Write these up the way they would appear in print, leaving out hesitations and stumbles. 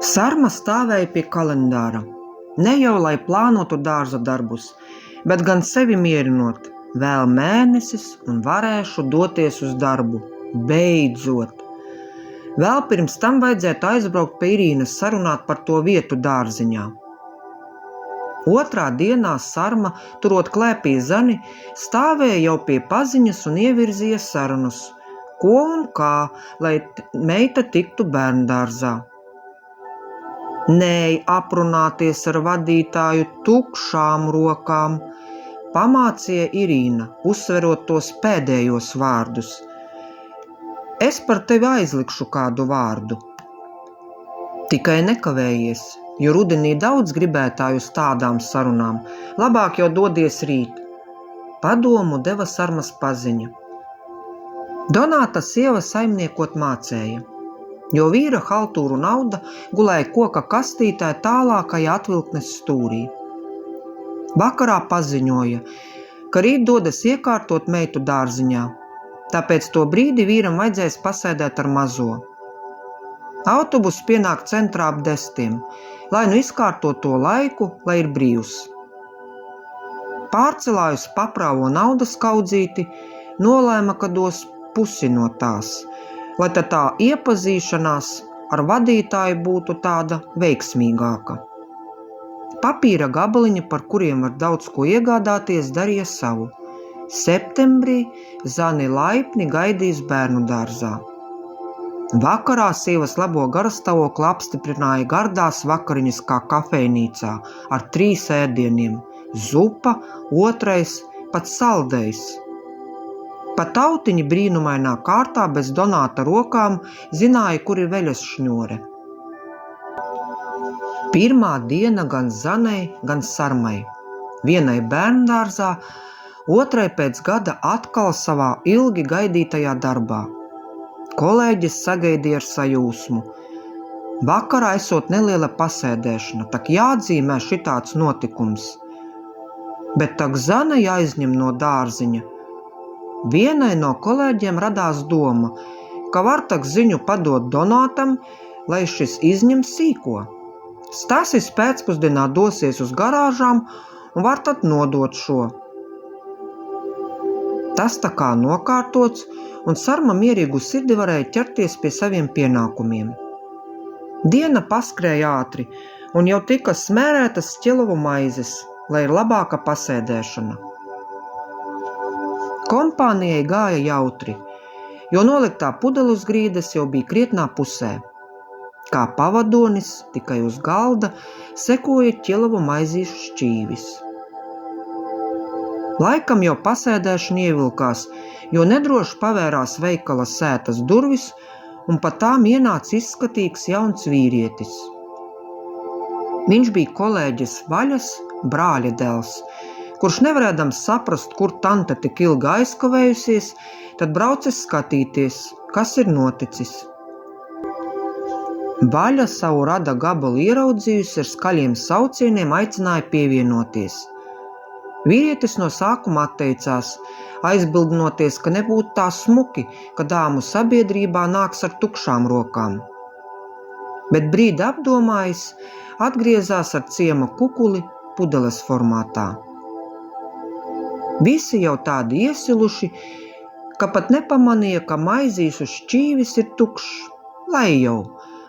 Sarma stāvēja pie kalendāra, ne jau lai plānotu dārza darbus, bet gan sevi mierinot, vēl mēnesis un varēšu doties uz darbu, beidzot. Vēl pirms tam vajadzētu aizbraukt pie Irīnas sarunāt par to vietu dārziņā. Otrā dienā Sarma, turot klēpī zani, stāvēja jau pie paziņas un ievirzīja sarunas, ko un kā, lai meita tiktu bērndārzā. Nēj aprunāties ar vadītāju tukšām rokām, pamācīja Irīna, uzsverot tos pēdējos vārdus. Es par tevi aizlikšu kādu vārdu. Tikai nekavējies, jo rudenī daudz gribētāju uz tādām sarunām. Labāk jau dodies rīt. Padomu deva Sarmas paziņa. Donāta sieva saimniekot mācēja, jo vīra haltūru nauda gulēja koka kastītē tālākajā atvilknes stūrī. Vakarā paziņoja, ka rīt dodas iekārtot meitu dārziņā, tāpēc to brīdi vīram vajadzēs pasēdēt ar mazo. Autobus pienāk centrā ap 10, lai nu izkārto to laiku, lai ir brīvs. Pārcelājus paprāvo naudas kaudzīti, nolēma, ka dos pusi no tās, lai tad tā iepazīšanās ar vadītāju būtu tāda veiksmīgāka. Papīra gabaliņi, par kuriem var daudz ko iegādāties, darīja savu. Septembrī zani laipni gaidīs bērnu dārzā. Vakarā sievas labo garastāvokli apstiprināja gardās vakariņas kā kafejnīcā ar 3 ēdieniem – zupa, otrais, pat saldējs. Pat tautiņi brīnumainā kārtā bez Donāta rokām zināja, kur ir veļas šņore. Pirmā diena gan Zanei, gan Sarmai. Vienai bērndārzā, otrai pēc gada atkal savā ilgi gaidītajā darbā. Kolēģis sagaidīja ar sajūsmu. Vakarā esot neliela pasēdēšana, tak jāatzīmē šitāds notikums. Bet tak Zane jāizņem no dārziņa. Vienai no kolēģiem radās doma, ka var tak ziņu padot Donātam, lai šis izņem sīko. Stasis pēcpusdienā dosies uz garāžām un var tad nodot šo. Tas tā kā nokārtots, un Sarma mierīgu sirdi varēja ķerties pie saviem pienākumiem. Diena paskrēja ātri, un jau tika smērētas ķelovu maizes, lai ir labāka pasēdēšana. Kompānijai gāja jautri, jo noliktā pudele uz grīdas jau bija krietnā pusē. Kā pavadonis, tikai uz galda, sekoja ķelovu maizīšu šķīvis. Laikam jau pasēdēšana ievilkās, jo nedroši pavērās veikala sētas durvis, un pa tām ienāca izskatīgs jauns vīrietis. Viņš bija kolēģis Vaļas brāļa dēls, kurš nevarēdams saprast, kur tante tik ilgi aizkavējusies, tad braucis skatīties, kas ir noticis. Vaļa savu rada gabalu ieraudzījusi ar skaļiem saucieniem aicināja pievienoties. Vīrietis no sākuma atteicās, aizbildinoties, ka nebūtu tā smuki, ka dāmu sabiedrībā nāks ar tukšām rokām. Bet brīdi apdomājis, atgriezās ar ciema kukuli pudeles formātā. Visi jau tādi iesiluši, ka pat nepamanīja, ka maizīšu šķīvis ir tukšs, lai jau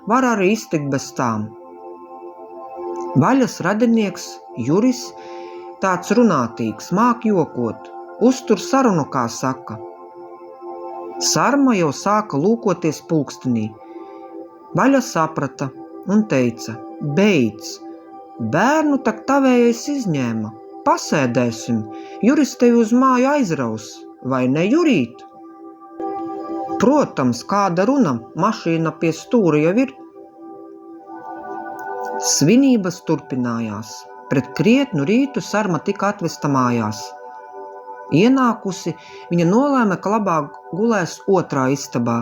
var arī iztikt bez tām. Vaļas radinieks, Juris, tāds runātīgs, māk jokot, uztur sarunu, kā saka. Sarma jau sāka lūkoties pulkstenī. Vaļa saprata un teica, beidz, bērnu tak tavējais izņēma, pasēdēsim, Juris tevi uz māju aizraus, vai ne, Jurīt? Protams, kāda runa, mašīna pie stūra jau ir. Svinības turpinājās. Pret krietnu rītu Sarma tika atvesta mājās. Ienākusi, viņa nolēma, ka labāk gulēs otrā istabā,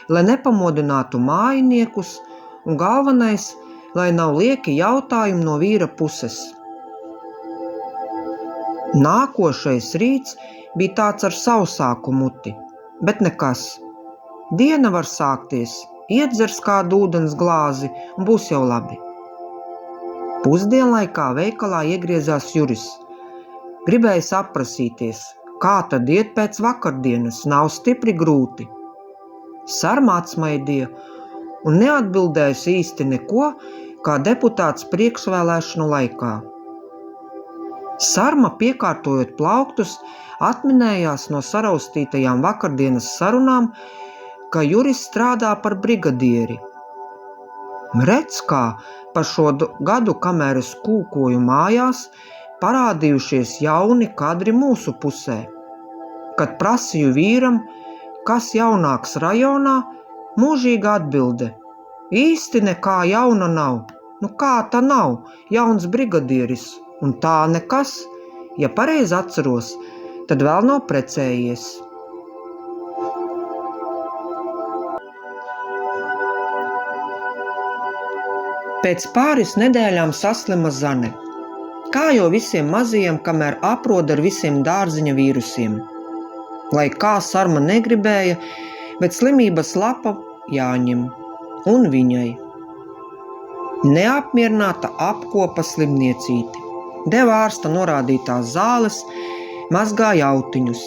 lai nepamodinātu mājiniekus, un galvenais, lai nav lieki jautājumi no vīra puses. Nākošais rīts bija tāds ar sausāku muti, bet nekas. Diena var sākties, iedzers kādu ūdens glāzi un būs jau labi. Pusdienlaikā veikalā iegriezās Juris. Gribēja saprasīties, kā tad iet pēc vakardienas, nav stipri grūti. Sarma atsmaidīja un neatbildējusi īsti neko, kā deputāts priekšvēlēšanu laikā. Sarma, piekārtojot plauktus, atminējās no saraustītajām vakardienas sarunām, ka Juris strādā par brigadieri. Redz, kā par šo gadu, kamēr es kūkoju mājās, parādījušies jauni kadri mūsu pusē. Kad prasīju vīram, kas jaunāks rajonā, mūžīga atbilde. Īsti nekā jauna nav. Nu kā tā nav? Jauns brigadieris. Un tā nekas. Ja pareizi atceros, tad vēl nav precējies. Pēc pāris nedēļām saslima Zane. Kā jau visiem mazajiem, kamēr aprod ar visiem dārziņa vīrusiem. Lai kā Sarma negribēja, bet slimības lapa jāņem. Un viņai. Neapmierināta apkopa slimniecīti. Deva ārsta norādītās zāles, mazgāja autiņus.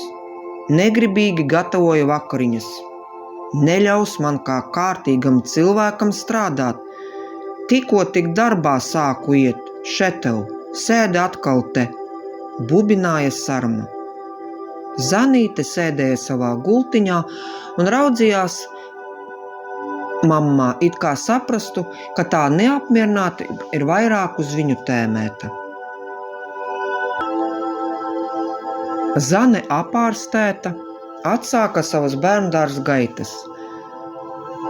Negribīgi gatavoja vakariņas. Neļaus man kā kārtīgam cilvēkam strādāt. Tikko tik darbā sāku iet, šetev, sēde atkal te, bubināja Sarma. Zanīte sēdēja savā gultiņā un raudzījās mammā, it kā saprastu, ka tā neapmierinātība ir vairāk uz viņu tēmēta. Zane apārstēta, atsāka savas bērndārs gaitas.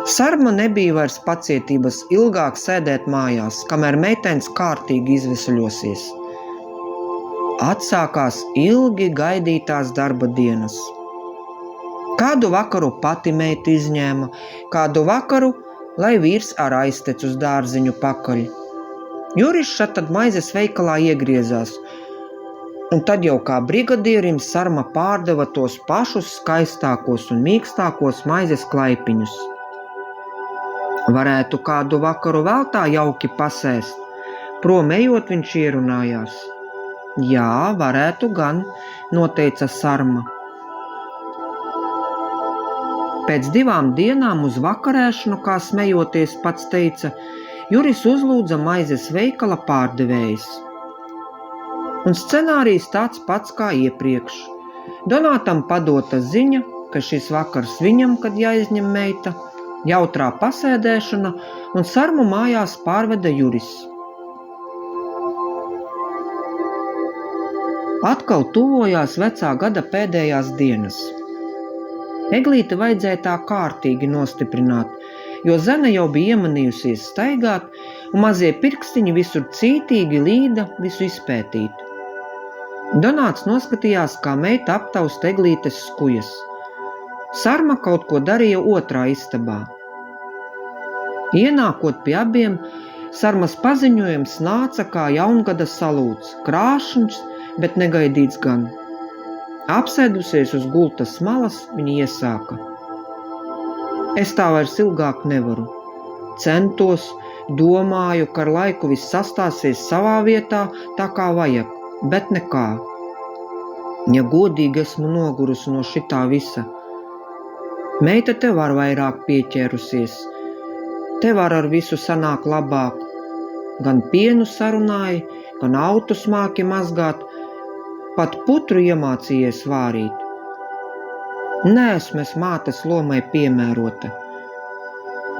Sarma nebija vairs pacietības ilgāk sēdēt mājās, kamēr meitenes kārtīgi izvesaļosies. Atsākās ilgi gaidītās darba dienas. Kādu vakaru pati meita izņēma, kādu vakaru, lai vīrs ar aiztec uz dārziņu pakaļ. Juris šatad maizes veikalā iegriezās, un tad jau kā brigadierim Sarma pārdeva tos pašus skaistākos un mīkstākos maizes klaipiņus. Varētu kādu vakaru vēl tā jauki pasēst, prom ejot viņš ierunājās. Jā, varētu gan, noteica Sarma. Pēc 2 dienām uz vakarēšanu, kā smejoties pats teica, Juris uzlūdza maizes veikala pārdevējs. Un scenārijs tāds pats kā iepriekš. Donātam padota ziņa, ka šis vakars viņam, kad jāizņem meita, jautrā pasēdēšana, un Sarmu mājās pārveda Juris. Atkal tuvojās vecā gada pēdējās dienas. Eglīti vajadzēja tā kārtīgi nostiprināt, jo Zane jau bija iemanījusies staigāt, un mazie pirkstiņi visur cītīgi līda visu izpētīt. Donāts noskatījās, kā meita aptausta Eglītes skujas. Sarma kaut ko darīja otrā istabā. Ienākot pie abiem, Sarmas paziņojums nāca kā jaungada salūts, krāšņs, bet negaidīts gan. Apsēdusies uz gultas malas, viņa iesāka. Es tā vairs ilgāk nevaru. Centos, domāju, ka ar laiku viss sastāsies savā vietā, tā kā vajag, bet nekā. Ja godīgi esmu nogurusi no šitā visa. Meita te var vairāk pieķērusies. Te var ar visu sanāk labāk. Gan pienu sarunāja, gan autus māki mazgāt, pat putru iemācījies vārīt. Neesmu es mātes lomai piemērota.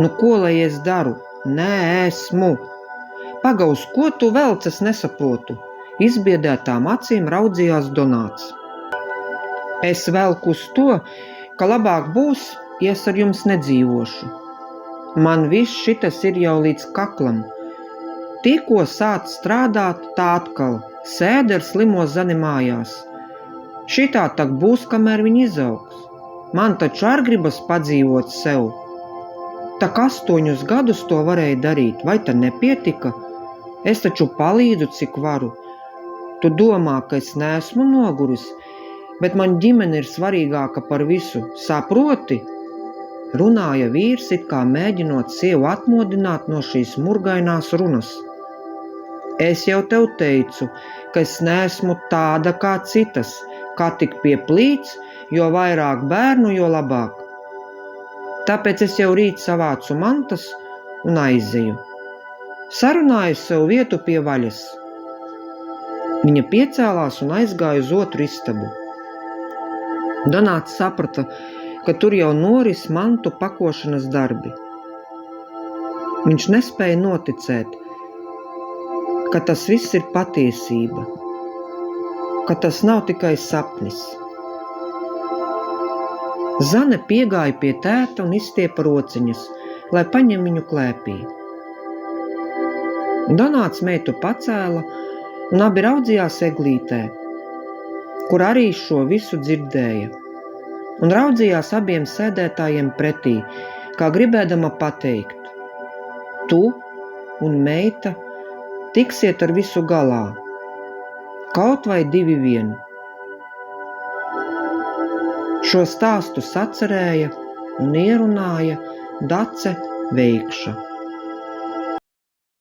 Nu, ko lai es daru? Nē, esmu. Pagaus, ko tu velc, es nesaprotu. Izbiedētām acīm raudzījās Donāts. Es velku uz to, ka labāk būs, ja es ar jums nedzīvošu. Man viss šitas ir jau līdz kaklam. Tikko sāc strādāt, tā atkal. Sēde ar slimo Zani mājās. Šitā tak būs, kamēr viņa izaugs. Man taču ar gribas padzīvot sev. Tak 8 gadus to varēja darīt, vai tad nepietika? Es taču palīdzu, cik varu. Tu domā, ka es neesmu noguris, bet man ģimene ir svarīgāka par visu, saproti? runāja vīrs, it kā mēģinot sievu atmodināt no šīs murgainās runas. Es jau tev teicu, ka es neesmu tāda kā citas, kā tik pieplīts, jo vairāk bērnu, jo labāk. Tāpēc es jau rīt savācu mantas un aizēju. Sarunāju sev vietu pie vaļas. Viņa piecēlās un aizgāja uz otru istabu. Donāts saprata, ka tur jau noris mantu pakošanas darbi. Viņš nespēja noticēt, ka tas viss ir patiesība, ka tas nav tikai sapnis. Zane piegāja pie tēta un izstiepa rociņas, lai paņem viņu klēpī. Donāts meitu pacēla un abi raudzījās eglītē, kur arī šo visu dzirdēja, un raudzījās abiem sēdētājiem pretī, kā gribēdama pateikt: tu un meita tiksiet ar visu galā, kaut vai divi vien. Šo stāstu sacerēja un ierunāja Dace Veikša.